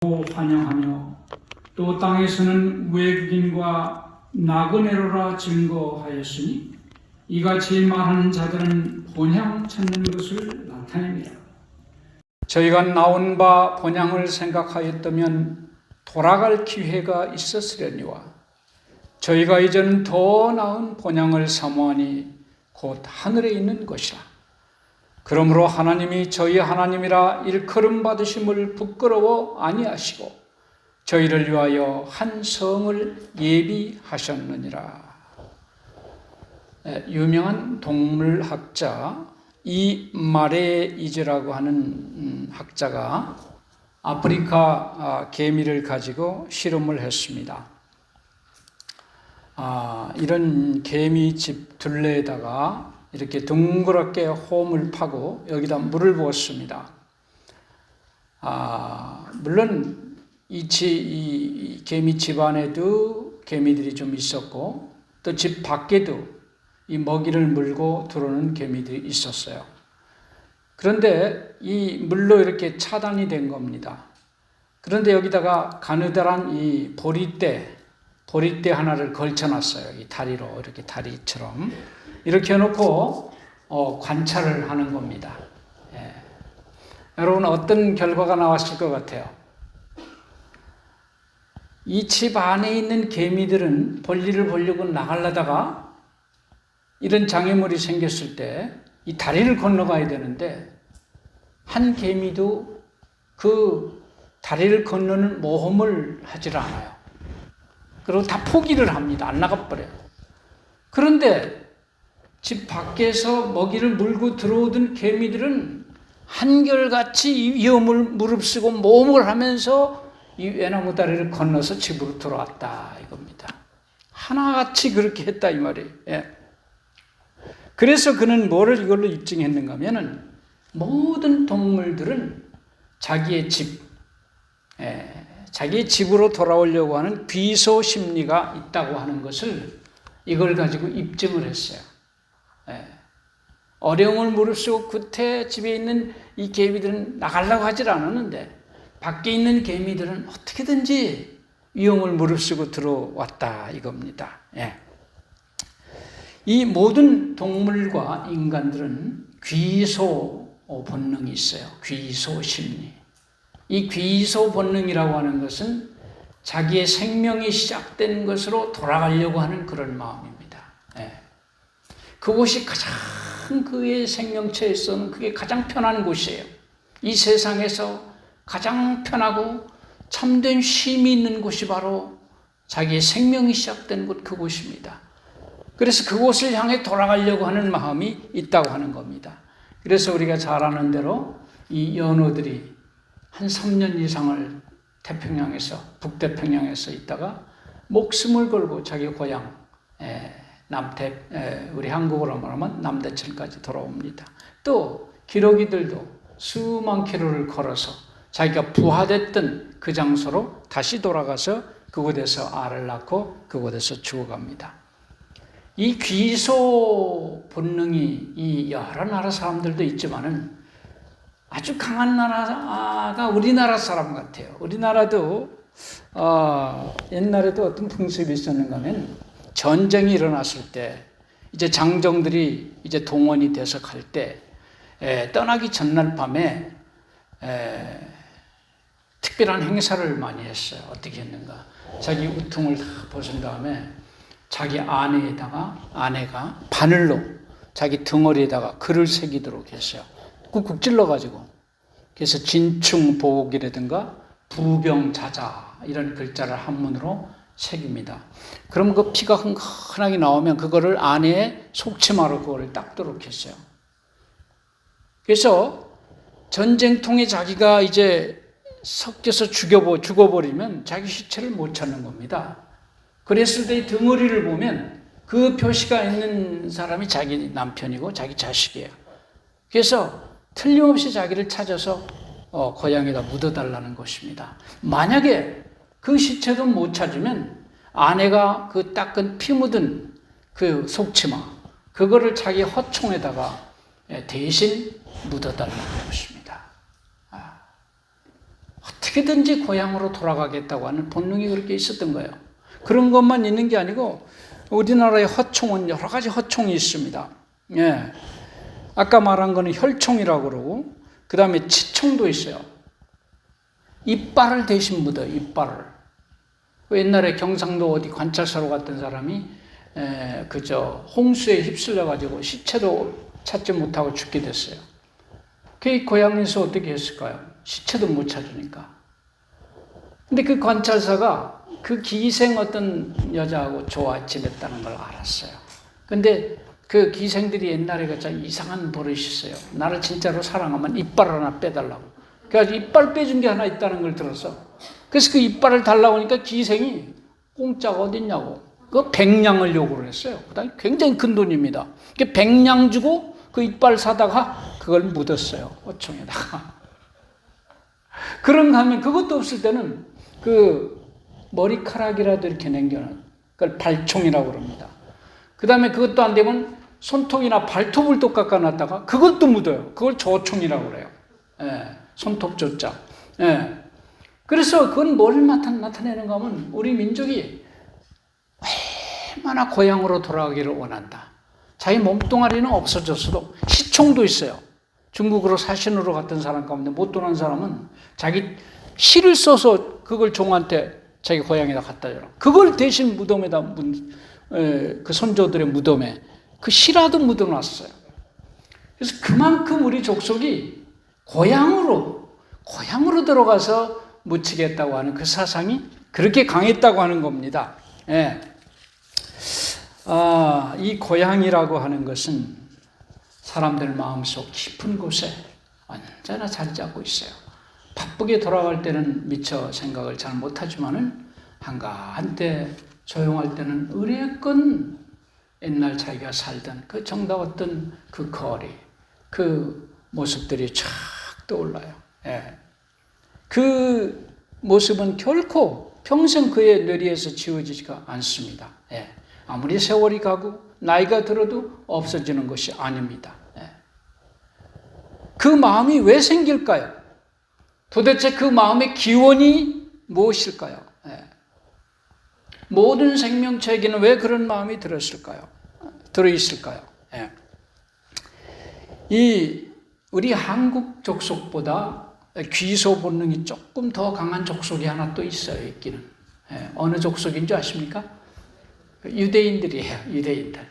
환영하며 또 땅에서는 외국인과 나그네로라 증거하였으니 이같이 말하는 자들은 본향 찾는 것을 나타냅니다. 저희가 나온 바 본향을 생각하였다면 돌아갈 기회가 있었으려니와 저희가 이제는 더 나은 본향을 사모하니 곧 하늘에 있는 것이라. 그러므로 하나님이 저희 하나님이라 일컬음 받으심을 부끄러워 아니하시고 저희를 위하여 한 성을 예비하셨느니라. 유명한 동물학자 이마레이즈라고 하는 학자가 아프리카 개미를 가지고 실험을 했습니다. 이런 개미집 둘레에다가 이렇게 둥그렇게 홈을 파고 여기다 물을 부었습니다. 물론 이 개미 집 안에도 개미들이 좀 있었고 또 집 밖에도 이 먹이를 물고 들어오는 개미들이 있었어요. 그런데 이 물로 이렇게 차단이 된 겁니다. 그런데 여기다가 가느다란 이 보리대 하나를 걸쳐놨어요. 이 다리로 이렇게 다리처럼 이렇게 해놓고 관찰을 하는 겁니다. 예. 여러분 어떤 결과가 나왔을 것 같아요? 이 집 안에 있는 개미들은 볼일을 보려고 나가려다가 이런 장애물이 생겼을 때 이 다리를 건너가야 되는데 한 개미도 그 다리를 건너는 모험을 하질 않아요. 그리고 다 포기를 합니다. 안 나가버려요. 그런데 집 밖에서 먹이를 물고 들어오던 개미들은 한결같이 이 위험을 무릅쓰고 모험을 하면서 이 외나무 다리를 건너서 집으로 돌아왔다 이겁니다. 하나같이 그렇게 했다 이 말이에요. 예. 그래서 그는 뭐를 이걸로 입증했는가 하면은 모든 동물들은 자기의 집으로 돌아오려고 하는 귀소 심리가 있다고 하는 것을 이걸 가지고 입증을 했어요. 어려움을 무릅쓰고 끝에 집에 있는 이 개미들은 나가려고 하질 않았는데 밖에 있는 개미들은 어떻게든지 위험을 무릅쓰고 들어왔다 이겁니다. 이 모든 동물과 인간들은 귀소 본능이 있어요. 귀소 심리. 이 귀소 본능이라고 하는 것은 자기의 생명이 시작된 것으로 돌아가려고 하는 그런 마음입니다. 그곳이 가장 그의 생명체에서는 그게 가장 편한 곳이에요. 이 세상에서 가장 편하고 참된 쉼이 있는 곳이 바로 자기의 생명이 시작된 곳 그곳입니다. 그래서 그곳을 향해 돌아가려고 하는 마음이 있다고 하는 겁니다. 그래서 우리가 잘 아는 대로 이 연어들이 한 3년 이상을 북태평양에서 있다가 목숨을 걸고 자기 고향 우리 한국으로 말하면 남대천까지 돌아옵니다. 또 기러기들도 수만 킬로를 걸어서 자기가 부화됐던 그 장소로 다시 돌아가서 그곳에서 알을 낳고 그곳에서 죽어갑니다. 이 귀소 본능이 이 여러 나라 사람들도 있지만은 아주 강한 나라가 우리나라 사람 같아요. 우리나라도 옛날에도 어떤 풍습이 있었는가 하면 전쟁이 일어났을 때 이제 장정들이 이제 동원이 돼서 갈 때 떠나기 전날 밤에 특별한 행사를 많이 했어요. 어떻게 했는가? 자기 우통을 다 벗은 다음에 자기 아내가 바늘로 자기 덩어리에다가 글을 새기도록 했어요. 꾹꾹 찔러가지고. 그래서 진충보옥이라든가 부병자자 이런 글자를 한문으로 새깁니다. 그럼 그 피가 흥건하게 나오면 그거를 아내의 속치마로 그거를 닦도록 했어요. 그래서 전쟁통에 자기가 이제 섞여서 죽어버리면 자기 시체를 못 찾는 겁니다. 그랬을 때 덩어리를 보면 그 표시가 있는 사람이 자기 남편이고 자기 자식이에요. 그래서 틀림없이 자기를 찾아서 고향에다 묻어달라는 것입니다. 만약에 그 시체도 못 찾으면 아내가 그 닦은 피 묻은 그 속치마 그거를 자기 허총에다가 대신 묻어달라는 것입니다. 어떻게든지 고향으로 돌아가겠다고 하는 본능이 그렇게 있었던 거예요. 그런 것만 있는 게 아니고 우리나라의 허총은 여러 가지 허총이 있습니다. 예. 아까 말한 거는 혈총이라고 그러고 그 다음에 치총도 있어요. 이빨을 대신 묻어요. 이빨을. 옛날에 경상도 어디 관찰사로 갔던 사람이 그저 홍수에 휩쓸려 가지고 시체도 찾지 못하고 죽게 됐어요. 그 고향에서 어떻게 했을까요? 시체도 못 찾으니까. 근데 그 관찰사가 그 기생 어떤 여자하고 지냈다는 걸 알았어요. 근데 그 기생들이 옛날에 참 이상한 버릇이 있어요. 나를 진짜로 사랑하면 이빨 하나 빼달라고. 그래서 이빨 빼준 게 하나 있다는 걸 들었어. 그래서 그 이빨을 달라고 하니까 기생이 공짜가 어딨냐고. 그 100냥을 요구를 했어요. 그다음에 굉장히 큰 돈입니다. 100냥 주고 그 이빨 사다가 그걸 묻었어요. 어총에다가. 그런가 하면 그것도 없을 때는 그 머리카락이라도 이렇게 남겨놓은 그걸 발총이라고 그럽니다. 그 다음에 그것도 안 되면 손톱이나 발톱을 또 깎아놨다가 그것도 묻어요. 그걸 조총이라고 그래요. 예, 손톱 조자. 예. 그래서 그건 뭘 나타내는가 하면 우리 민족이 얼마나 고향으로 돌아가기를 원한다. 자기 몸뚱아리는 없어졌어도 시총도 있어요. 중국으로 사신으로 갔던 사람 가운데 못 떠난 사람은 자기 시를 써서 그걸 종한테 자기 고향에다 갖다 줘라. 그걸 대신 무덤에다 그 선조들의 무덤에 그 시라도 묻어놨어요. 그래서 그만큼 우리 족속이 고향으로 들어가서 묻히겠다고 하는 그 사상이 그렇게 강했다고 하는 겁니다. 예. 이 고향이라고 하는 것은 사람들 마음속 깊은 곳에 언제나 자리 잡고 있어요. 바쁘게 돌아갈 때는 미처 생각을 잘 못하지만은 한가한때 조용할 때는 의례껏 옛날 자기가 살던 그 정다웠던 그 거리, 그 모습들이 쫙 떠올라요. 예. 그 모습은 결코 평생 그의 뇌리에서 지워지지가 않습니다. 예. 아무리 세월이 가고 나이가 들어도 없어지는 것이 아닙니다. 예. 그 마음이 왜 생길까요? 도대체 그 마음의 기원이 무엇일까요? 예. 모든 생명체에게는 왜 그런 마음이 들어있을까요? 예. 우리 한국 족속보다 귀소 본능이 조금 더 강한 족속이 하나 또 있어요, 있기는. 예. 어느 족속인 줄 아십니까? 유대인들이에요, 유대인들.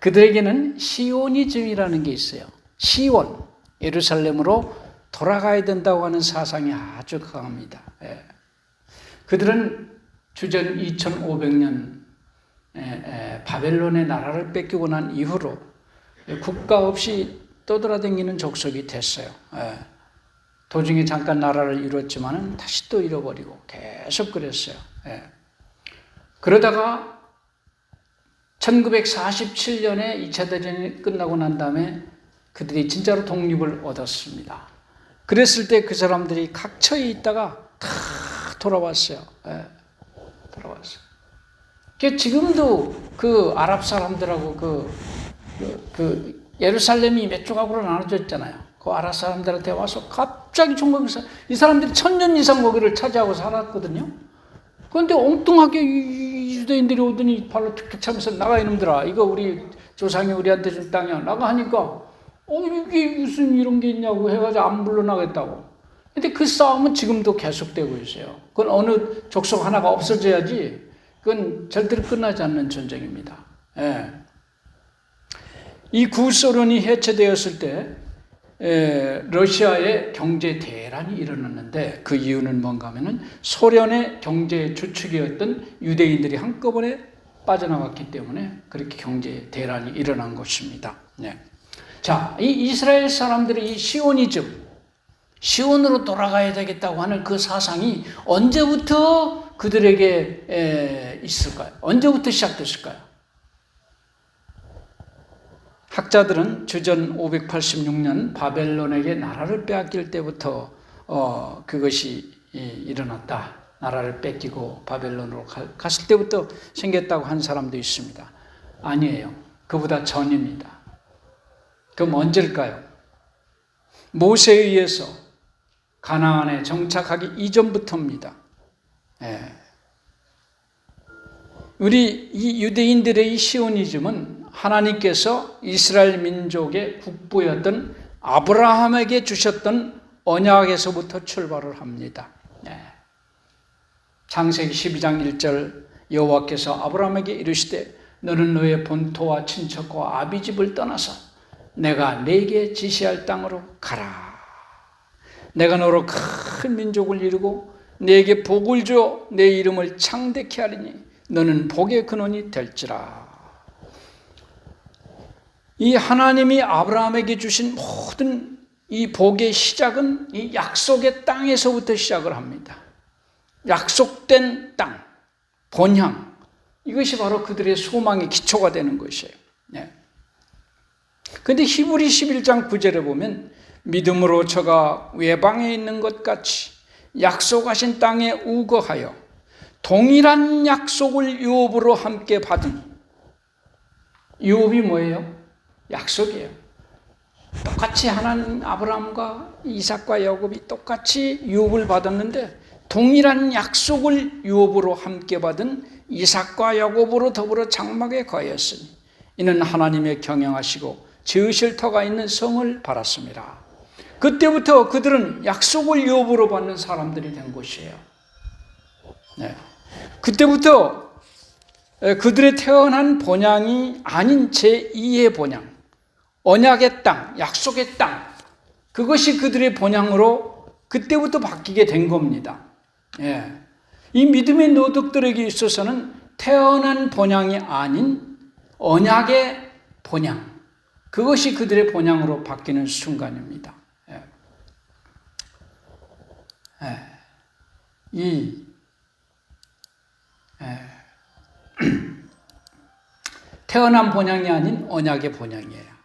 그들에게는 시오니즘이라는 게 있어요. 시온, 예루살렘으로 돌아가야 된다고 하는 사상이 아주 강합니다. 예. 그들은 주전 2500년 바벨론의 나라를 뺏기고 난 이후로 국가 없이 떠돌아다니는 족속이 됐어요. 예. 도중에 잠깐 나라를 이뤘지만은 다시 또 잃어버리고 계속 그랬어요. 예. 그러다가 1947년에 2차 대전이 끝나고 난 다음에 그들이 진짜로 독립을 얻었습니다. 그랬을 때 그 사람들이 각처에 있다가 다 돌아왔어요. 예. 돌아왔어요. 지금도 그 아랍 사람들하고 그 예루살렘이 몇 조각으로 나눠져 있잖아요. 그 아랍 사람들한테 와서 갑자기 총각에서 이 사람들이 1000년 이상 거기를 차지하고 살았거든요. 그런데 엉뚱하게 유대인들이 오더니 발로 툭툭 차면서 나가 이놈들아, 이거 우리 조상이 우리한테 준 땅이야. 나가 하니까 이게 무슨 이런 게 있냐고 해가지고 안 물러나겠다고. 근데 그 싸움은 지금도 계속되고 있어요. 그건 어느 족속 하나가 없어져야지 그건 절대로 끝나지 않는 전쟁입니다. 예. 이 구소련이 해체되었을 때 러시아의 경제 대란이 일어났는데 그 이유는 뭔가 하면은 소련의 경제 주축이었던 유대인들이 한꺼번에 빠져나갔기 때문에 그렇게 경제 대란이 일어난 것입니다. 네. 자, 이 이스라엘 사람들의 이 시온으로 돌아가야 되겠다고 하는 그 사상이 언제부터 그들에게 있을까요? 언제부터 시작됐을까요? 학자들은 주전 586년 바벨론에게 나라를 빼앗길 때부터 그것이 일어났다. 나라를 뺏기고 바벨론으로 갔을 때부터 생겼다고 한 사람도 있습니다. 아니에요. 그보다 전입니다. 그럼 언제일까요? 모세에 의해서 가나안에 정착하기 이전부터입니다. 우리 이 유대인들의 이 시오니즘은 하나님께서 이스라엘 민족의 국부였던 아브라함에게 주셨던 언약에서부터 출발을 합니다. 창세기 12장 1절 여호와께서 아브라함에게 이르시되 너는 너의 본토와 친척과 아비집을 떠나서 내가 네게 지시할 땅으로 가라. 내가 너로 큰 민족을 이루고 네게 복을 주어 내 이름을 창대케 하리니 너는 복의 근원이 될지라. 이 하나님이 아브라함에게 주신 모든 이 복의 시작은 이 약속의 땅에서부터 시작을 합니다. 약속된 땅, 본향, 이것이 바로 그들의 소망의 기초가 되는 것이에요. 그런데 히브리 11장 9절에 보면 믿음으로 저가 외방에 있는 것 같이 약속하신 땅에 우거하여 동일한 약속을 유업으로 함께 받은, 유업이 뭐예요? 약속이에요. 똑같이 하나님 아브라함과 이삭과 야곱이 똑같이 유업을 받았는데 동일한 약속을 유업으로 함께 받은 이삭과 야곱으로 더불어 장막에 거하였으니 이는 하나님의 경영하시고 지으실 터가 있는 성을 바랐습니다. 그때부터 그들은 약속을 유업으로 받는 사람들이 된 것이에요. 그때부터 그들의 태어난 본향이 아닌 제2의 본향, 언약의 땅, 약속의 땅, 그것이 그들의 본향으로 그때부터 바뀌게 된 겁니다. 이 믿음의 노덕들에게 있어서는 태어난 본향이 아닌 언약의 본향, 그것이 그들의 본향으로 바뀌는 순간입니다. 태어난 본향이 아닌 언약의 본향이에요.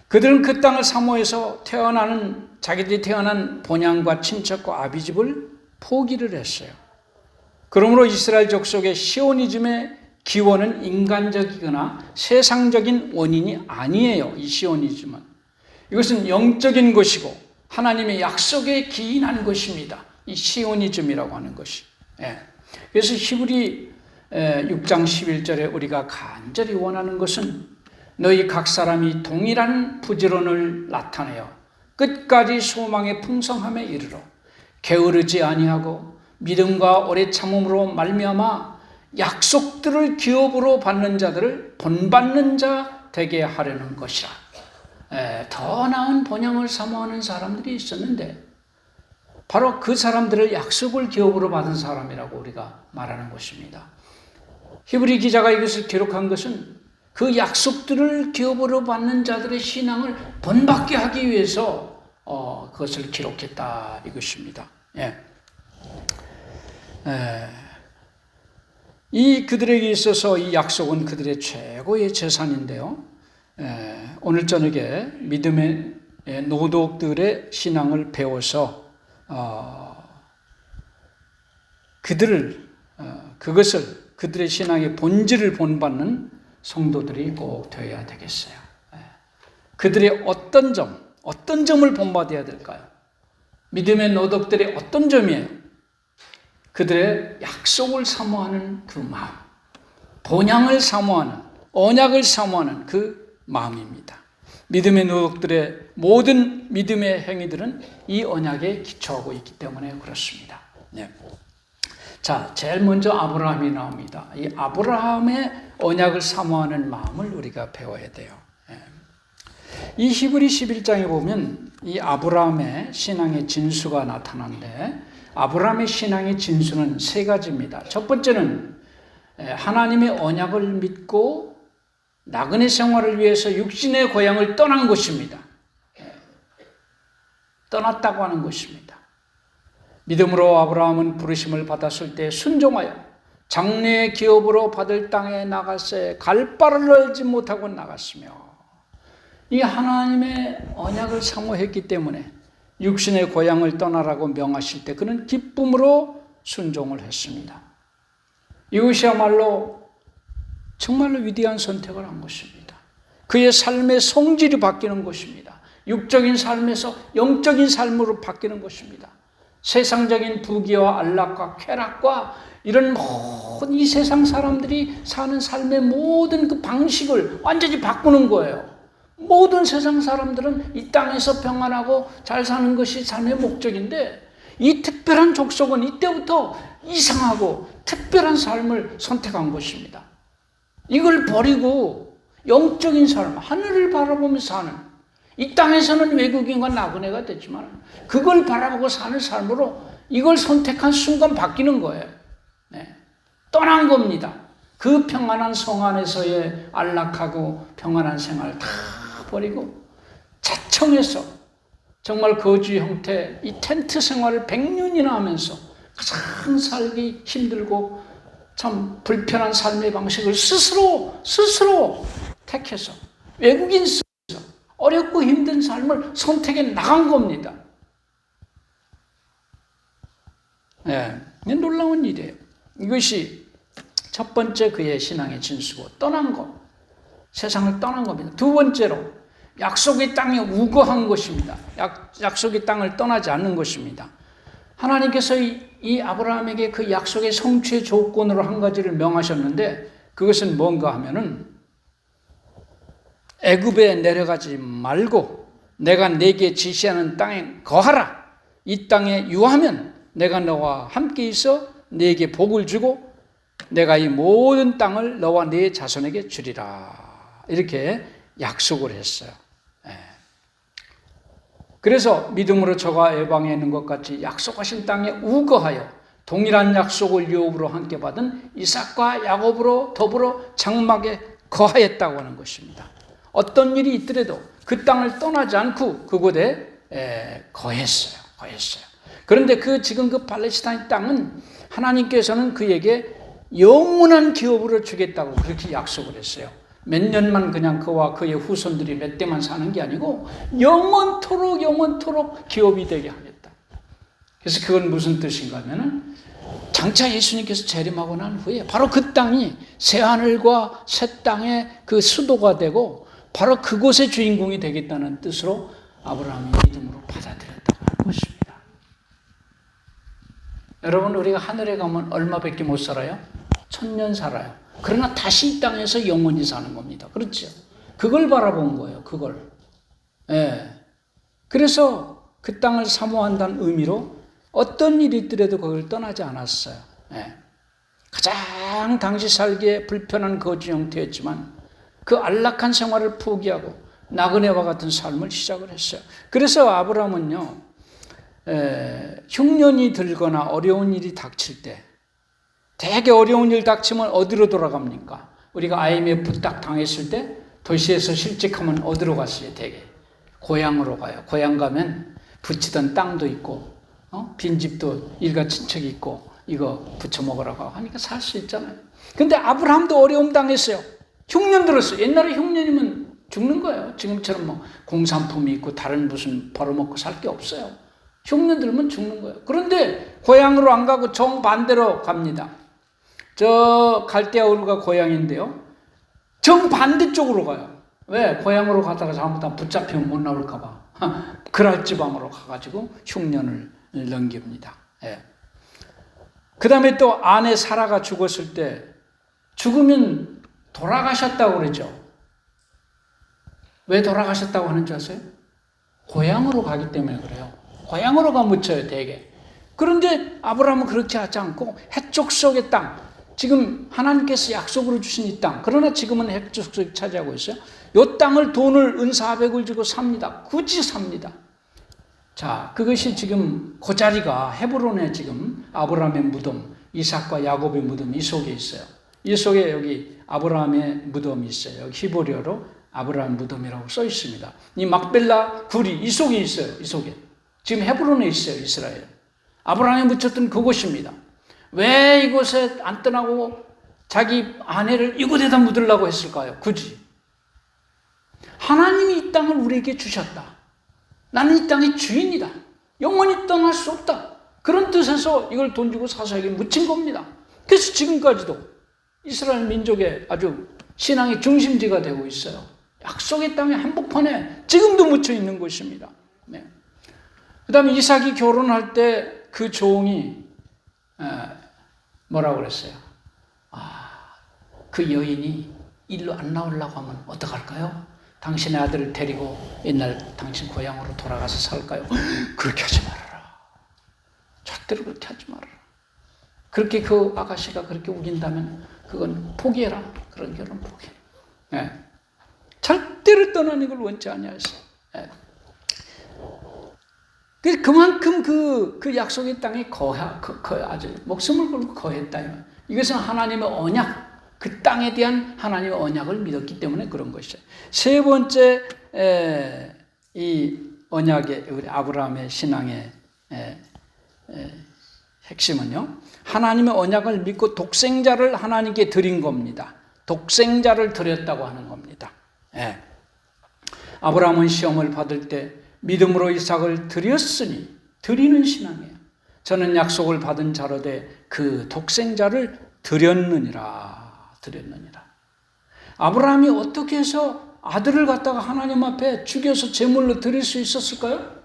그들은 그 땅을 사모해서 자기들이 태어난 본향과 친척과 아비집을 포기를 했어요. 그러므로 이스라엘 족속의 시오니즘의 기원은 인간적이거나 세상적인 원인이 아니에요. 이 시오니즘은. 이것은 영적인 것이고 하나님의 약속에 기인한 것입니다. 이 시오니즘이라고 하는 것이. 그래서 히브리 6장 11절에 우리가 간절히 원하는 것은 너희 각 사람이 동일한 부지런을 나타내어 끝까지 소망의 풍성함에 이르러 게으르지 아니하고 믿음과 오래 참음으로 말미암아 약속들을 기업으로 받는 자들을 본받는 자 되게 하려는 것이라. 더 나은 본향을 사모하는 사람들이 있었는데 바로 그 사람들을 약속을 기업으로 받은 사람이라고 우리가 말하는 것입니다. 히브리 기자가 이것을 기록한 것은 그 약속들을 기업으로 받는 자들의 신앙을 본받게 하기 위해서 그것을 기록했다 이것입니다. 이 그들에게 있어서 이 약속은 그들의 최고의 재산인데요. 오늘 저녁에 믿음의 노독들의 신앙을 배워서 그것을 그들의 신앙의 본질을 본받는 성도들이 꼭 되어야 되겠어요. 그들의 어떤 점을 본받아야 될까요? 믿음의 노독들의 어떤 점이에요? 그들의 약속을 사모하는 그 마음, 본향을 사모하는, 언약을 사모하는 그 마음입니다. 믿음의 노독들의 모든 믿음의 행위들은 이 언약에 기초하고 있기 때문에 그렇습니다. 자, 제일 먼저 아브라함이 나옵니다. 이 아브라함의 언약을 사모하는 마음을 우리가 배워야 돼요. 이 히브리 11장에 보면 이 아브라함의 신앙의 진수가 나타나는데 아브라함의 신앙의 진수는 세 가지입니다. 첫 번째는 하나님의 언약을 믿고 나그네 생활을 위해서 육신의 고향을 떠난 것입니다. 떠났다고 하는 것입니다. 믿음으로 아브라함은 부르심을 받았을 때 순종하여 장래의 기업으로 받을 땅에 나갔을 갈 바를 알지 못하고 나갔으며 이 하나님의 언약을 사모했기 때문에 육신의 고향을 떠나라고 명하실 때 그는 기쁨으로 순종을 했습니다. 이것이야말로 정말로 위대한 선택을 한 것입니다. 그의 삶의 성질이 바뀌는 것입니다. 육적인 삶에서 영적인 삶으로 바뀌는 것입니다. 세상적인 부귀와 안락과 쾌락과 이런 모든 이 세상 사람들이 사는 삶의 모든 그 방식을 완전히 바꾸는 거예요. 모든 세상 사람들은 이 땅에서 평안하고 잘 사는 것이 삶의 목적인데, 이 특별한 족속은 이때부터 이상하고 특별한 삶을 선택한 것입니다. 이걸 버리고 영적인 삶, 하늘을 바라보면서 사는, 이 땅에서는 외국인과 나그네가 됐지만 그걸 바라보고 사는 삶으로 이걸 선택한 순간 바뀌는 거예요. 네. 떠난 겁니다. 그 평안한 성 안에서의 안락하고 평안한 생활 다 버리고 자청해서 정말 거주 형태 이 텐트 생활을 100년이나 하면서 가장 살기 힘들고 참 불편한 삶의 방식을 스스로 택해서 외국인 속에서 어렵고 힘든 삶을 선택해 나간 겁니다. 네, 놀라운 일이에요. 이것이 첫 번째 그의 신앙의 진수고, 떠난 것, 세상을 떠난 겁니다. 두 번째로 약속의 땅에 우거한 것입니다. 약속의 땅을 떠나지 않는 것입니다. 하나님께서 이 아브라함에게 그 약속의 성취의 조건으로 한 가지를 명하셨는데, 그것은 뭔가 하면은 애굽에 내려가지 말고 내가 네게 지시하는 땅에 거하라. 이 땅에 유하면 내가 너와 함께 있어 네게 복을 주고 내가 이 모든 땅을 너와 네 자손에게 주리라. 이렇게 약속을 했어요. 그래서 믿음으로 저가 에방에 있는 것 같이 약속하신 땅에 우거하여 동일한 약속을 유업으로 함께 받은 이삭과 야곱으로 더불어 장막에 거하였다고 하는 것입니다. 어떤 일이 있더라도 그 땅을 떠나지 않고 그곳에 거했어요. 그런데 지금 그 팔레스타인 땅은 하나님께서는 그에게 영원한 기업으로 주겠다고 그렇게 약속을 했어요. 몇 년만 그냥 그와 그의 후손들이 몇 대만 사는 게 아니고 영원토록 기업이 되게 하겠다. 그래서 그건 무슨 뜻인가 하면은 장차 예수님께서 재림하고 난 후에 바로 그 땅이 새하늘과 새 땅의 그 수도가 되고 바로 그곳의 주인공이 되겠다는 뜻으로 아브라함이 믿음으로 받아들였다고 하는 것입니다. 여러분, 우리가 하늘에 가면 얼마밖에 못 살아요? 1000년 살아요. 그러나 다시 이 땅에서 영원히 사는 겁니다. 그렇죠? 그걸 바라본 거예요. 그걸. 그래서 그 땅을 사모한다는 의미로 어떤 일이 있더라도 그걸 떠나지 않았어요. 가장 당시 살기에 불편한 거주 형태였지만 그 안락한 생활을 포기하고 나그네와 같은 삶을 시작을 했어요. 그래서 아브라함은요, 흉년이 들거나 어려운 일이 닥칠 때, 되게 어려운 일 닥치면 어디로 돌아갑니까? 우리가 IMF 딱 당했을 때 도시에서 실직하면 어디로 갔어요? 되게 고향으로 가요. 고향 가면 붙이던 땅도 있고 빈집도 일가 친척이 있고 이거 부쳐 먹으라고 하니까 살 수 있잖아요. 근데 아브라함도 어려움 당했어요. 흉년 들었어요. 옛날에 흉년이면 죽는 거예요. 지금처럼 뭐 공산품이 있고 다른 무슨 벌어먹고 살 게 없어요. 흉년 들면 죽는 거예요. 그런데 고향으로 안 가고 정반대로 갑니다. 저 갈대아우르가 고향인데요. 정반대쪽으로 가요. 왜? 고향으로 가다가 잘못하면 붙잡히면 못 나올까 봐. 그랄 지방으로 가가지고 흉년을 넘깁니다. 그 다음에 또 아내 사라가 죽었을 때 죽으면 돌아가셨다고 그러죠. 왜 돌아가셨다고 하는 줄 아세요? 고향으로 가기 때문에 그래요. 고향으로 가 묻혀요, 대개. 그런데 아브라함은 그렇게 하지 않고 해쪽 속의 땅, 지금 하나님께서 약속으로 주신 이 땅, 그러나 지금은 해쪽 속에 차지하고 있어요. 이 땅을 돈을 은 400을 주고 삽니다. 굳이 삽니다. 자, 그것이 지금 그 자리가 헤브론에 지금 아브라함의 무덤, 이삭과 야곱의 무덤 이 속에 있어요. 이 속에 여기 아브라함의 무덤이 있어요. 여기 히브리어로 아브라함 무덤이라고 써 있습니다. 이 막벨라 굴이 이 속에 있어요. 이 속에. 지금 헤브론에 있어요. 이스라엘. 아브라함이 묻혔던 그곳입니다. 왜 이곳에 안 떠나고 자기 아내를 이곳에다 묻으려고 했을까요? 굳이. 하나님이 이 땅을 우리에게 주셨다. 나는 이 땅의 주인이다. 영원히 떠날 수 없다. 그런 뜻에서 이걸 돈 주고 사서 여기 묻힌 겁니다. 그래서 지금까지도 이스라엘 민족의 아주 신앙의 중심지가 되고 있어요. 약속의 땅의 한복판에 지금도 묻혀 있는 것입니다. 네. 그 다음에 이삭이 결혼할 때 그 종이 뭐라고 그랬어요? 그 여인이 일로 안 나오려고 하면 어떡할까요? 당신의 아들을 데리고 옛날 당신 고향으로 돌아가서 살까요? 그렇게 하지 말아라. 절대로 그렇게 하지 말아라. 그렇게 그 아가씨가 그렇게 우긴다면 그건 포기해라. 그런 결혼 포기. 예. 절대로 떠나는 걸 원치 아니하시오. 예. 그만큼 그 약속의 땅에 아주 목숨을 걸고 거했다. 이것은 하나님의 언약, 그 땅에 대한 하나님의 언약을 믿었기 때문에 그런 것이죠. 세 번째 이 언약의 우리 아브라함의 신앙의 핵심은요, 하나님의 언약을 믿고 독생자를 하나님께 드린 겁니다. 독생자를 드렸다고 하는 겁니다. 예. 아브라함은 시험을 받을 때 믿음으로 이삭을 드렸으니, 드리는 신앙이에요. 저는 약속을 받은 자로되 그 독생자를 드렸느니라. 아브라함이 어떻게 해서 아들을 갖다가 하나님 앞에 죽여서 제물로 드릴 수 있었을까요?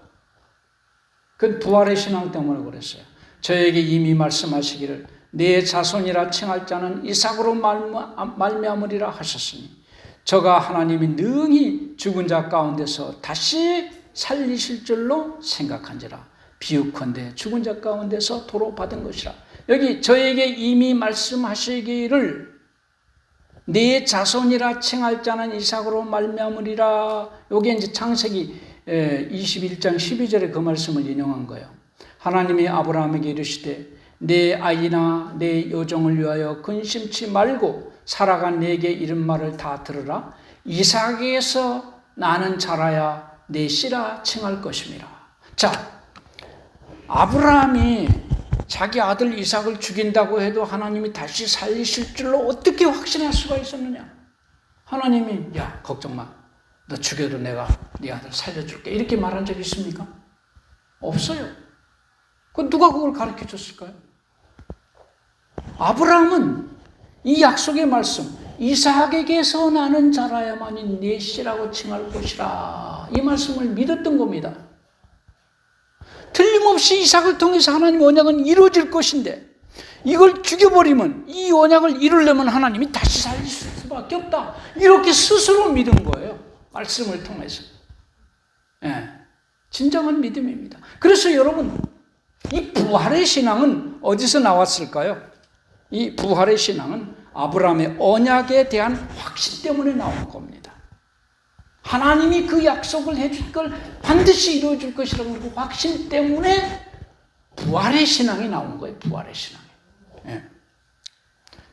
그건 부활의 신앙 때문에 그랬어요. 저에게 이미 말씀하시기를 내 자손이라 칭할 자는 이삭으로 말미암으리라 하셨으니 저가 하나님이 능히 죽은 자 가운데서 다시 살리실 줄로 생각한지라. 비유컨대 죽은 자 가운데서 도로 받은 것이라. 여기 저에게 이미 말씀하시기를 네 자손이라 칭할 자는 이삭으로 말미암으리라. 여기 이제 창세기 21장 12절에 그 말씀을 인용한 거예요. 하나님이 아브라함에게 이르시되 내 아이나 내 요종을 위하여 근심치 말고 사라가 내게 이른 말을 다 들으라. 이삭에게서 나는 자라야 내 씨라 칭할 것임이라. 자, 아브라함이 자기 아들 이삭을 죽인다고 해도 하나님이 다시 살리실 줄로 어떻게 확신할 수가 있었느냐? 하나님이 야 걱정 마, 너 죽여도 내가 네 아들 살려줄게 이렇게 말한 적이 있습니까? 없어요. 그 누가 그걸 가르쳐 줬을까요? 아브라함은 이 약속의 말씀, 이삭에게서 나는 자라야만이 네 씨라고 칭할 것이라, 이 말씀을 믿었던 겁니다. 틀림없이 이삭을 통해서 하나님의 언약은 이루어질 것인데 이걸 죽여버리면 이 언약을 이루려면 하나님이 다시 살리실 수밖에 없다. 이렇게 스스로 믿은 거예요. 말씀을 통해서. 예, 진정한 믿음입니다. 그래서 여러분, 이 부활의 신앙은 어디서 나왔을까요? 이 부활의 신앙은 아브라함의 언약에 대한 확신 때문에 나온 겁니다. 하나님이 그 약속을 해줄 걸 반드시 이루어줄 것이라는 그 확신 때문에 부활의 신앙이 나온 거예요. 부활의 신앙이. 예.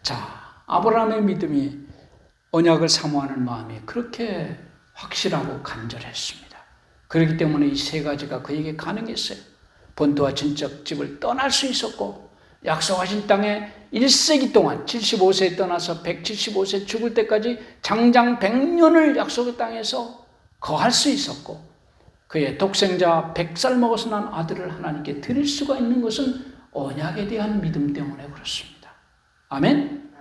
자, 아브라함의 믿음이 언약을 사모하는 마음이 그렇게 확실하고 간절했습니다. 그렇기 때문에 이 세 가지가 그에게 가능했어요. 본토와 친척 집을 떠날 수 있었고 약속하신 땅에 1세기 동안 75세에 떠나서 175세 죽을 때까지 장장 100년을 약속의 땅에서 거할 수 있었고 그의 독생자 100살 먹어서 난 아들을 하나님께 드릴 수가 있는 것은 언약에 대한 믿음 때문에 그렇습니다. 아멘?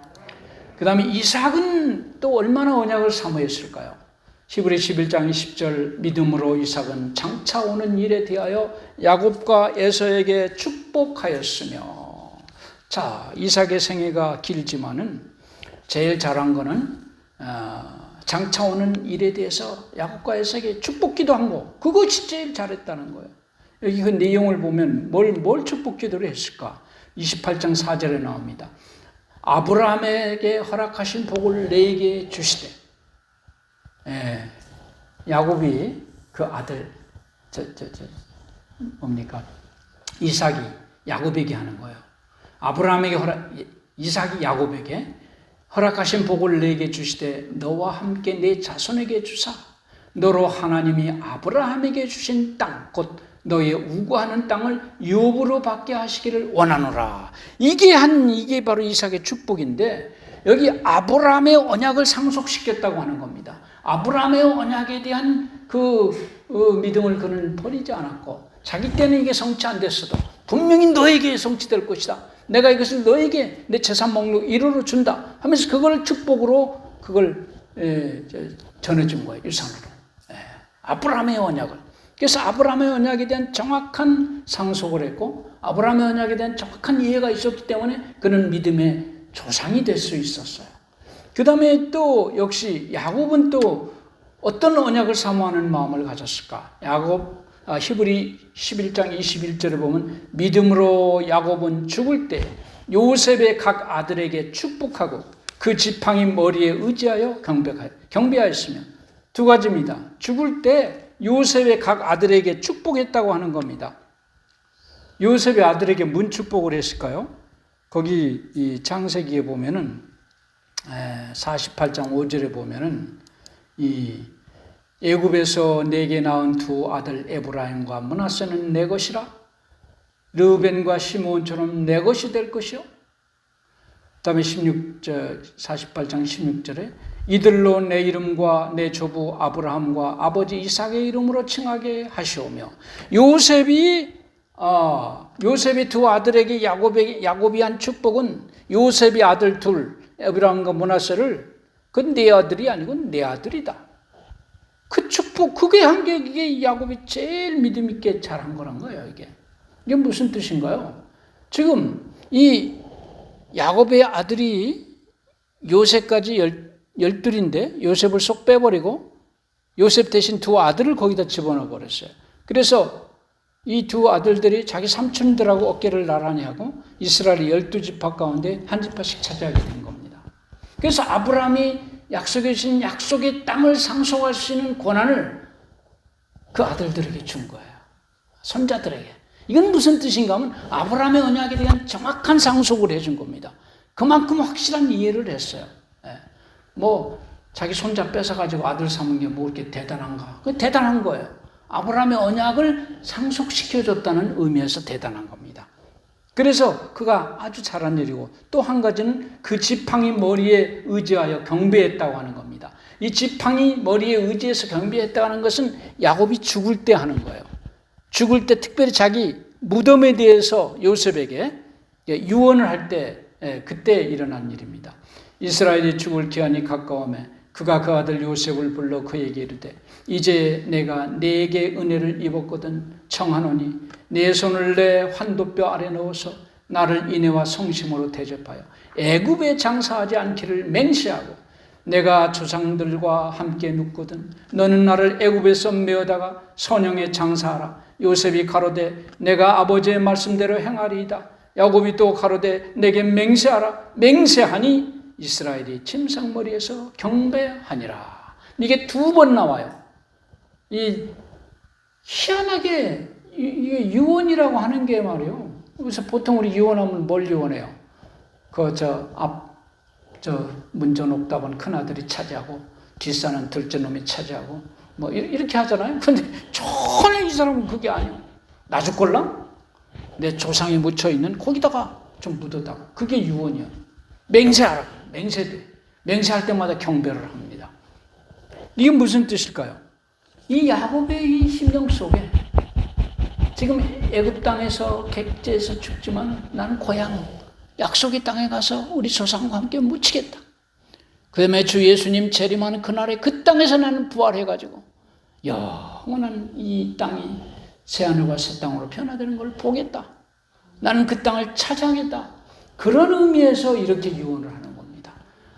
그 다음에 이삭은 또 얼마나 언약을 사모했을까요? 히브리 11장 10절 믿음으로 이삭은 장차 오는 일에 대하여 야곱과 에서에게 축복하였으며. 자, 이삭의 생애가 길지만은 제일 잘한 거는 장차 오는 일에 대해서 야곱과 에서에게 축복기도한 거, 그것이 제일 잘했다는 거예요. 여기 그 내용을 보면 뭘 축복기도를 했을까? 28장 4절에 나옵니다. 아브라함에게 허락하신 복을 내게 주시되. 야곱이 그 아들 뭡니까? 이삭이 야곱에게 하는 거예요. 아브라함에게 이삭이 야곱에게 허락하신 복을 내게 주시되 너와 함께 내 자손에게 주사 너로 하나님이 아브라함에게 주신 땅 곧 너의 우고하는 땅을 유업으로 받게 하시기를 원하노라. 이게 바로 이삭의 축복인데 여기 아브라함의 언약을 상속시켰다고 하는 겁니다. 아브라함의 언약에 대한 그 믿음을 그는 버리지 않았고 자기 때는 이게 성취 안 됐어도 분명히 너에게 성취될 것이다. 내가 이것을 너에게 내 재산 목록 1호로 준다 하면서 그걸 축복으로 그걸 전해준 거예요. 유산으로. 아브라함의 언약을. 그래서 아브라함의 언약에 대한 정확한 상속을 했고 아브라함의 언약에 대한 정확한 이해가 있었기 때문에 그는 믿음의 조상이 될 수 있었어요. 그 다음에 또 역시 야곱은 또 어떤 언약을 사모하는 마음을 가졌을까? 히브리 11장 21절에 보면 믿음으로 야곱은 죽을 때 요셉의 각 아들에게 축복하고 그 지팡이 머리에 의지하여 경배하였으며 두 가지입니다. 죽을 때 요셉의 각 아들에게 축복했다고 하는 겁니다. 요셉의 아들에게 문 축복을 했을까요? 거기 이 창세기에 보면은 48장 5절에 보면은 이 애굽에서 내게 낳은 두 아들 에브라임과 므낫세는 내 것이라 르벤과 시므온처럼 내 것이 될 것이요. 그다음에 48장 16절에 이들로 내 이름과 내 조부 아브라함과 아버지 이삭의 이름으로 칭하게 하시오며 요셉이 두 아들에게 야곱이 한 축복은 요셉이 아들 둘 에브라임과 므낫세를 그건 내 아들이 아니고 내 아들이다. 그 축복 그게 한 게 이게 야곱이 제일 믿음 있게 잘한 거란 거예요. 이게 무슨 뜻인가요? 지금 이 야곱의 아들이 요셉까지 열둘인데 요셉을 쏙 빼버리고 요셉 대신 두 아들을 거기다 집어넣어 버렸어요. 그래서 이 두 아들들이 자기 삼촌들하고 어깨를 나란히 하고 이스라엘의 12지파 가운데 한 지파씩 차지하게 된 겁니다. 그래서 아브라함이 약속해 주신 약속의 땅을 상속할 수 있는 권한을 그 아들들에게 준 거예요. 손자들에게. 이건 무슨 뜻인가 하면 아브라함의 언약에 대한 정확한 상속을 해준 겁니다. 그만큼 확실한 이해를 했어요. 자기 손자 뺏어가지고 아들 삼은 게 뭐 이렇게 대단한가? 그 대단한 거예요. 아브라함의 언약을 상속시켜줬다는 의미에서 대단한 겁니다. 그래서 그가 아주 잘한 일이고 또 한 가지는 그 지팡이 머리에 의지하여 경배했다고 하는 겁니다. 이 지팡이 머리에 의지해서 경배했다고 하는 것은 야곱이 죽을 때 하는 거예요. 죽을 때 특별히 자기 무덤에 대해서 요셉에게 유언을 할 때 그때 일어난 일입니다. 이스라엘이 죽을 기한이 가까우매 그가 그 아들 요셉을 불러 그에게 이르되 이제 내가 네게 은혜를 입었거든 청하노니 네 손을 내 환도뼈 아래 넣어서 나를 인애와 성심으로 대접하여 애굽에 장사하지 않기를 맹세하고 내가 조상들과 함께 눕거든 너는 나를 애굽에서 메어다가 선영에 장사하라. 요셉이 가로되 내가 아버지의 말씀대로 행하리이다. 야곱이 또 가로되 내게 맹세하라. 맹세하니 이스라엘이 침상머리에서 경배하니라. 이게 두 번 나와요. 희한하게 이게 유언이라고 하는 게 말이에요. 그래서 보통 우리 유언하면 뭘 유언해요? 문전 옥답은 큰아들이 차지하고 뒷사는 둘째 놈이 차지하고 뭐 이렇게 하잖아요. 근데 전혀 이 사람은 그게 아니에요. 나주꼴랑 내 조상이 묻혀있는 거기다가 좀 묻어다가 그게 유언이에요. 맹세하라. 맹세할 때마다 경배를 합니다. 이게 무슨 뜻일까요? 이 야곱의 이 심령 속에 지금 애굽 땅에서 객지에서 죽지만 나는 고향 약속의 땅에 가서 우리 조상과 함께 묻히겠다. 그 다음에 주 예수님 재림하는 그날에 그 땅에서 나는 부활해가지고 영원한 이 땅이 새하늘과 새 땅으로 변화되는 걸 보겠다. 나는 그 땅을 차지하겠다. 그런 의미에서 이렇게 유언을 하는 겁니다.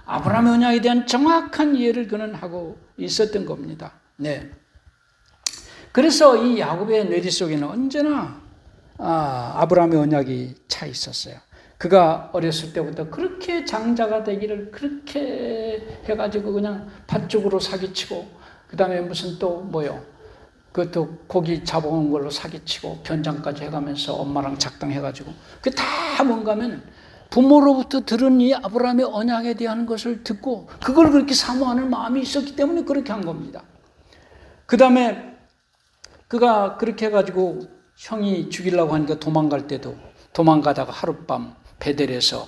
아브라함의 언약에 대한 정확한 이해를 그는 하고 있었던 겁니다. 네. 그래서 이 야곱의 뇌리 속에는 언제나 아브라함의 언약이 차 있었어요. 그가 어렸을 때부터 그렇게 장자가 되기를 그렇게 해가지고 그냥 밭쪽으로 사기치고 그 다음에 무슨 또 그것도 고기 잡아온 걸로 사기치고 변장까지 해가면서 엄마랑 작당해가지고 그 다 뭔가면 부모로부터 들은 이 아브라함의 언약에 대한 것을 듣고 그걸 그렇게 사모하는 마음이 있었기 때문에 그렇게 한 겁니다. 그 다음에 그가 그렇게 해가지고 형이 죽이려고 하니까 도망갈 때도 도망가다가 하룻밤 베델에서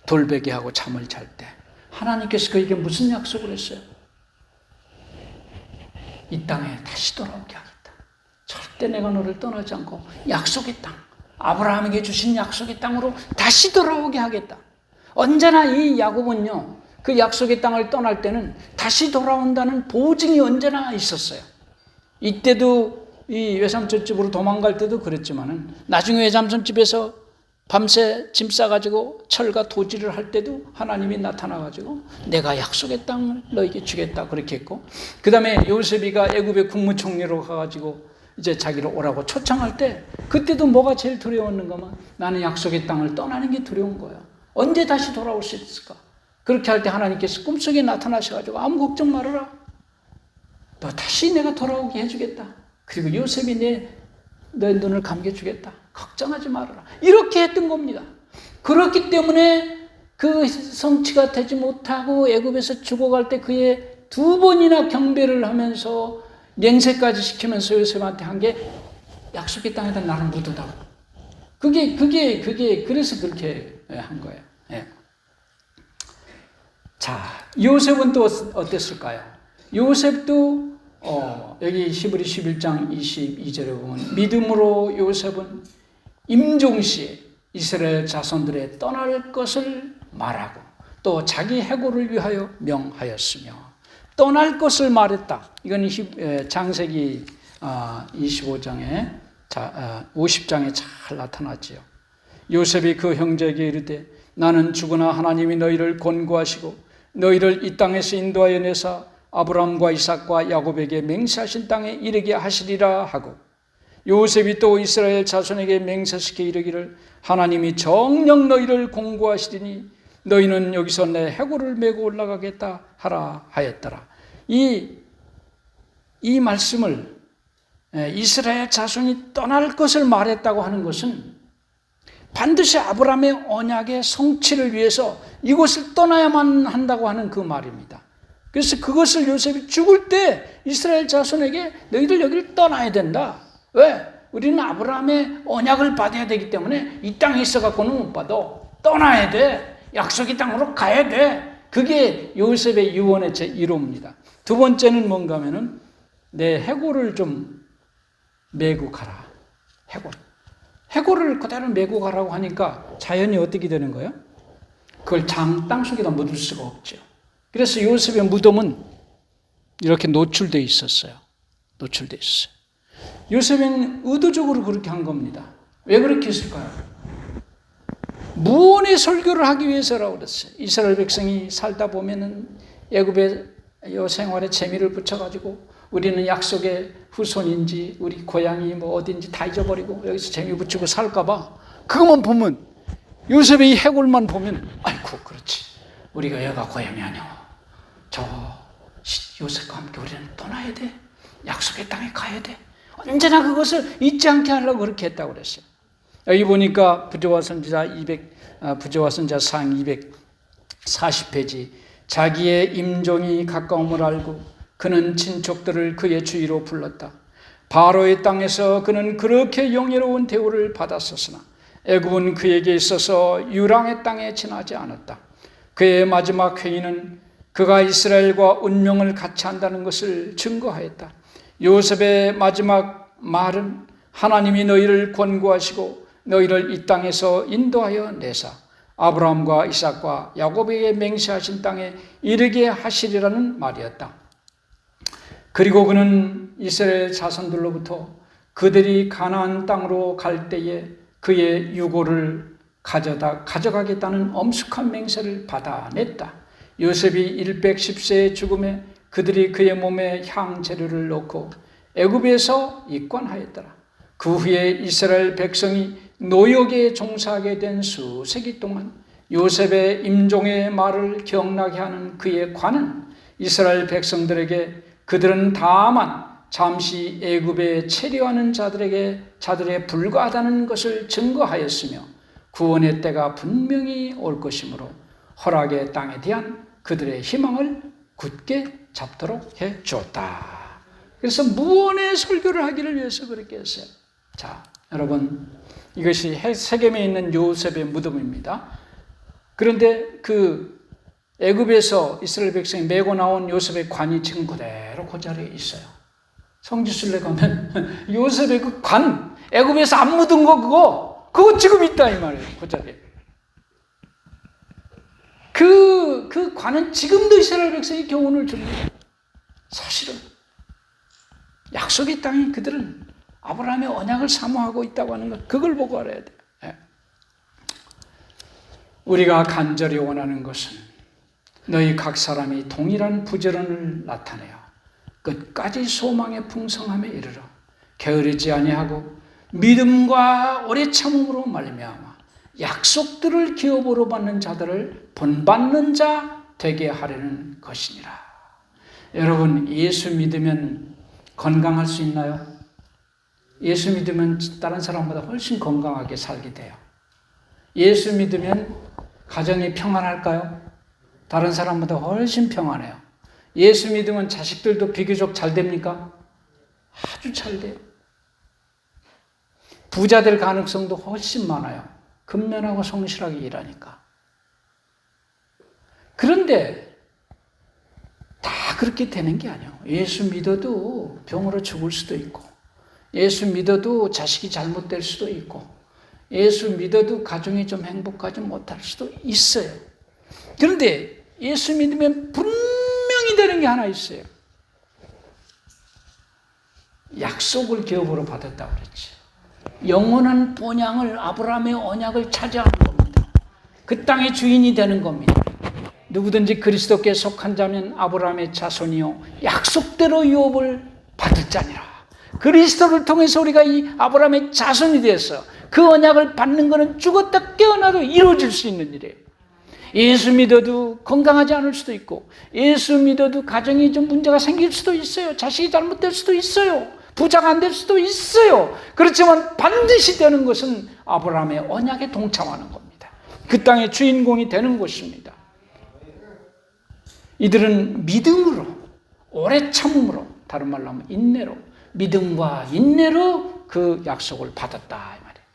돌베개하고 잠을 잘 때 하나님께서 그에게 무슨 약속을 했어요? 이 땅에 다시 돌아오게 하겠다. 절대 내가 너를 떠나지 않고 약속의 땅, 아브라함에게 주신 약속의 땅으로 다시 돌아오게 하겠다. 언제나 이 야곱은요, 그 약속의 땅을 떠날 때는 다시 돌아온다는 보증이 언제나 있었어요. 이때도 이 외삼촌 집으로 도망갈 때도 그랬지만은 나중에 외삼촌 집에서 밤새 짐 싸가지고 철과 도지를 할 때도 하나님이 나타나가지고 내가 약속의 땅을 너에게 주겠다 그렇게 했고, 그 다음에 요셉이가 애굽의 국무총리로 가가지고 이제 자기를 오라고 초청할 때 그때도 뭐가 제일 두려웠는가면 나는 약속의 땅을 떠나는 게 두려운 거예요. 언제 다시 돌아올 수 있을까? 그렇게 할 때 하나님께서 꿈속에 나타나셔가지고 아무 걱정 말아라. 너 다시 내가 돌아오게 해주겠다. 그리고 요셉이 너의 눈을 감겨주겠다. 걱정하지 말아라. 이렇게 했던 겁니다. 그렇기 때문에 그 성취가 되지 못하고 애굽에서 죽어갈 때 그의 2번이나 경배를 하면서 맹세까지 시키면서 요셉한테 한 게 약속의 땅에다 나를 묻어다오. 그래서 그렇게 한 거예요. 예. 자, 요셉은 또 어땠을까요? 요셉도 여기 히브리 11장 22절에 보면 믿음으로 요셉은 임종시에 이스라엘 자손들의 떠날 것을 말하고 또 자기 해고를 위하여 명하였으며 떠날 것을 말했다. 이건 창세기 25장에 50장에 잘 나타나지요. 요셉이 그 형제에게 이르되 나는 죽으나 하나님이 너희를 권고하시고 너희를 이 땅에서 인도하여 내사 아브라함과 이삭과 야곱에게 맹세하신 땅에 이르게 하시리라 하고, 요셉이 또 이스라엘 자손에게 맹세시켜 이르기를 하나님이 정녕 너희를 공고하시리니 너희는 여기서 내 해골을 메고 올라가겠다 하라 하였더라. 이 말씀을 이스라엘 자손이 떠날 것을 말했다고 하는 것은 반드시 아브라함의 언약의 성취를 위해서 이곳을 떠나야만 한다고 하는 그 말입니다. 그래서 그것을 요셉이 죽을 때 이스라엘 자손에게 너희들 여기를 떠나야 된다. 왜? 우리는 아브라함의 언약을 받아야 되기 때문에 이 땅에 있어갖고는 못 받아. 떠나야 돼. 약속의 땅으로 가야 돼. 그게 요셉의 유언의 제1호입니다. 두 번째는 뭔가 하면은 내 해골을 좀 메고 가라. 해골을 그대로 메고 가라고 하니까 자연이 어떻게 되는 거예요? 그걸 땅속에다 묻을 수가 없죠. 그래서 요셉의 무덤은 이렇게 노출되어 있었어요. 요셉은 의도적으로 그렇게 한 겁니다. 왜 그렇게 했을까요? 무언의 설교를 하기 위해서라고 그랬어요. 이스라엘 백성이 살다 보면은 애굽의 생활에 재미를 붙여가지고 우리는 약속의 후손인지 우리 고향이 뭐 어딘지 다 잊어버리고 여기서 재미 붙이고 살까봐 그것만 보면, 요셉의 이 해골만 보면 아이고 그렇지, 우리가 여가 고향이 아니야. 저 요셉과 함께 우리는 떠나야 돼. 약속의 땅에 가야 돼. 언제나 그것을 잊지 않게 하려고 그렇게 했다고 그랬어요. 여기 보니까 부조와 선지자 상 240페이지 자기의 임종이 가까움을 알고 그는 친족들을 그의 주위로 불렀다. 바로의 땅에서 그는 그렇게 영예로운 대우를 받았었으나 애굽은 그에게 있어서 유랑의 땅에 지나지 않았다. 그의 마지막 회의는 그가 이스라엘과 운명을 같이 한다는 것을 증거하였다. 요셉의 마지막 말은 하나님이 너희를 권고하시고 너희를 이 땅에서 인도하여 내사 아브라함과 이삭과 야곱에게 맹세하신 땅에 이르게 하시리라는 말이었다. 그리고 그는 이스라엘 자손들로부터 그들이 가나안 땅으로 갈 때에 그의 유고를 가져가겠다는 엄숙한 맹세를 받아냈다. 요셉이 110세의 죽음에 그들이 그의 몸에 향재료를 넣고 애굽에서 입관하였더라. 그 후에 이스라엘 백성이 노역에 종사하게 된 수세기 동안 요셉의 임종의 말을 기억나게 하는 그의 관은 이스라엘 백성들에게 그들은 다만 잠시 애굽에 체류하는 자들에 불과하다는 것을 증거하였으며 구원의 때가 분명히 올 것이므로 허락의 땅에 대한 그들의 희망을 굳게 잡도록 해 주었다. 그래서 무언의 설교를 하기를 위해서 그렇게 했어요. 자, 여러분, 이것이 세겜에 있는 요셉의 무덤입니다. 그런데 그 애굽에서 이스라엘 백성이 메고 나온 요셉의 관이 지금 그대로 그 자리에 있어요. 성지순례 가면 요셉의 그 관, 애굽에서 안 묻은 거 그거 지금 있다 이 말이에요. 그 자리에. 그 그 관은 지금도 이스라엘 백성이 교훈을 줍니다. 사실은 약속의 땅이 그들은 아브라함의 언약을 사모하고 있다고 하는 것, 그걸 보고 알아야 돼요. 우리가 간절히 원하는 것은 너희 각 사람이 동일한 부지런을 나타내어 끝까지 소망의 풍성함에 이르러 게으르지 아니하고 믿음과 오래 참음으로 말미암아 약속들을 기업으로 받는 자들을 본받는 자 되게 하려는 것이니라. 여러분, 예수 믿으면 건강할 수 있나요? 예수 믿으면 다른 사람보다 훨씬 건강하게 살게 돼요. 예수 믿으면 가정이 평안할까요? 다른 사람보다 훨씬 평안해요. 예수 믿으면 자식들도 비교적 잘 됩니까? 아주 잘 돼요. 부자 될 가능성도 훨씬 많아요. 근면하고 성실하게 일하니까. 그런데 다 그렇게 되는 게 아니에요. 예수 믿어도 병으로 죽을 수도 있고, 예수 믿어도 자식이 잘못될 수도 있고, 예수 믿어도 가정이 좀 행복하지 못할 수도 있어요. 그런데 예수 믿으면 분명히 되는 게 하나 있어요. 약속을 기업으로 받았다고 그랬지. 영원한 본향을, 아브라함의 언약을 차지하는 겁니다. 그 땅의 주인이 되는 겁니다. 누구든지 그리스도께 속한 자면 아브라함의 자손이요 약속대로 유업을 받을 자니라. 그리스도를 통해서 우리가 이 아브라함의 자손이 되어서 그 언약을 받는 것은 죽었다 깨어나도 이루어질 수 있는 일이에요. 예수 믿어도 건강하지 않을 수도 있고, 예수 믿어도 가정이 좀 문제가 생길 수도 있어요. 자식이 잘못될 수도 있어요. 부자가 안 될 수도 있어요. 그렇지만 반드시 되는 것은 아브라함의 언약에 동참하는 겁니다. 그 땅의 주인공이 되는 것입니다. 이들은 믿음으로, 오래 참음으로, 다른 말로 하면 인내로, 믿음과 인내로 그 약속을 받았다 이 말이에요.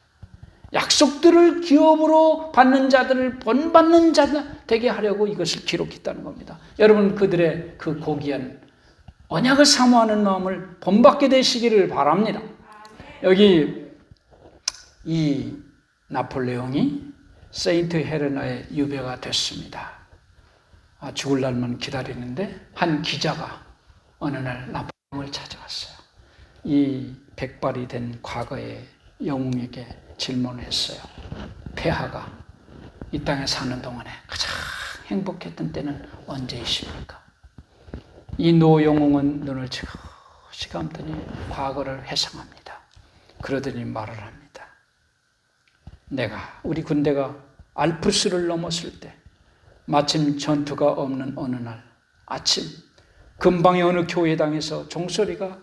약속들을 기업으로 받는 자들을 본받는 자 되게 하려고 이것을 기록했다는 겁니다. 여러분, 그들의 그 고귀한 언약을 사모하는 마음을 본받게 되시기를 바랍니다. 여기 이 나폴레옹이 세인트 헬레나의 유배가 됐습니다. 죽을 날만 기다리는데 한 기자가 어느 날 나폴레옹을 찾아왔어요. 이 백발이 된 과거의 영웅에게 질문했어요. 폐하가 이 땅에 사는 동안에 가장 행복했던 때는 언제이십니까? 이 노 영웅은 눈을 지그시 감더니 과거를 회상합니다. 그러더니 말을 합니다. 내가, 우리 군대가 알프스를 넘었을 때 마침 전투가 없는 어느 날 아침 근방의 어느 교회당에서 종소리가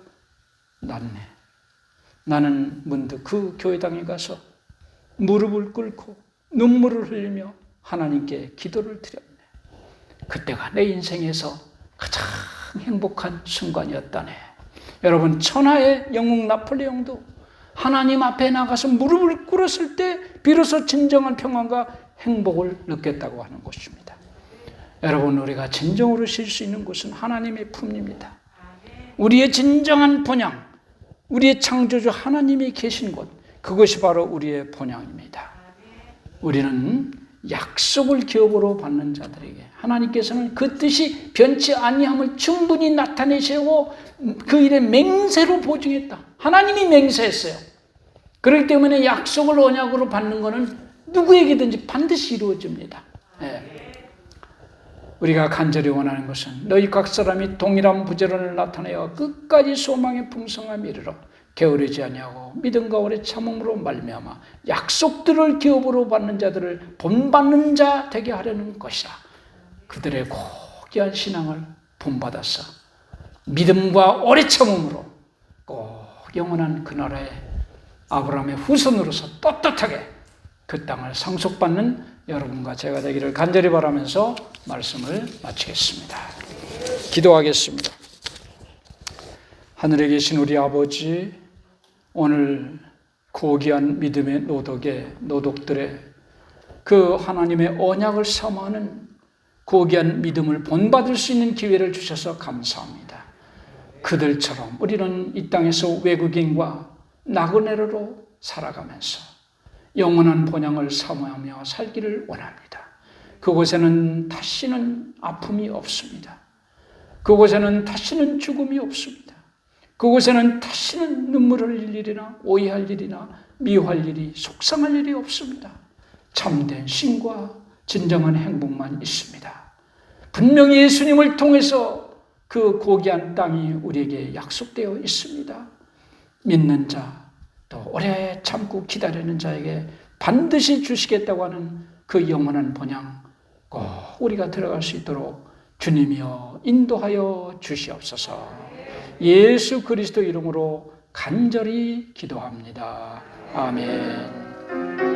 났네. 나는 문득 그 교회당에 가서 무릎을 꿇고 눈물을 흘리며 하나님께 기도를 드렸네. 그때가 내 인생에서 가장 행복한 순간이었다네. 여러분, 천하의 영웅 나폴레옹도 하나님 앞에 나가서 무릎을 꿇었을 때 비로소 진정한 평안과 행복을 느꼈다고 하는 것입니다. 여러분, 우리가 진정으로 쉴 수 있는 곳은 하나님의 품입니다. 우리의 진정한 본향, 우리의 창조주 하나님이 계신 곳, 그것이 바로 우리의 본향입니다. 우리는 약속을 기업으로 받는 자들에게 하나님께서는 그 뜻이 변치 아니함을 충분히 나타내시고 그 일에 맹세로 보증했다. 하나님이 맹세했어요. 그렇기 때문에 약속을 언약으로 받는 것은 누구에게든지 반드시 이루어집니다. 네. 우리가 간절히 원하는 것은 너희 각 사람이 동일한 부지런을 나타내어 끝까지 소망의 풍성함에 이르러 게으르지 아니하고 믿음과 오래 참음으로 말미암아 약속들을 기업으로 받는 자들을 본받는 자 되게 하려는 것이라. 그들의 고귀한 신앙을 본받아서 믿음과 오래 참음으로 꼭 영원한 그 나라의 아브라함의 후손으로서 떳떳하게 그 땅을 상속받는 여러분과 제가 되기를 간절히 바라면서 말씀을 마치겠습니다. 기도하겠습니다. 하늘에 계신 우리 아버지, 오늘 고귀한 믿음의 노독들의 그 하나님의 언약을 사모하는 고귀한 믿음을 본받을 수 있는 기회를 주셔서 감사합니다. 그들처럼 우리는 이 땅에서 외국인과 나그네로 살아가면서 영원한 본향을 사모하며 살기를 원합니다. 그곳에는 다시는 아픔이 없습니다. 그곳에는 다시는 죽음이 없습니다. 그곳에는 다시는 눈물 흘릴 일이나 오해할 일이나 미워할 일이, 속상할 일이 없습니다. 참된 신과 진정한 행복만 있습니다. 분명히 예수님을 통해서 그 고귀한 땅이 우리에게 약속되어 있습니다. 믿는 자, 또 오래 참고 기다리는 자에게 반드시 주시겠다고 하는 그 영원한 본향 꼭 우리가 들어갈 수 있도록 주님이여 인도하여 주시옵소서. 예수 그리스도 이름으로 간절히 기도합니다. 아멘.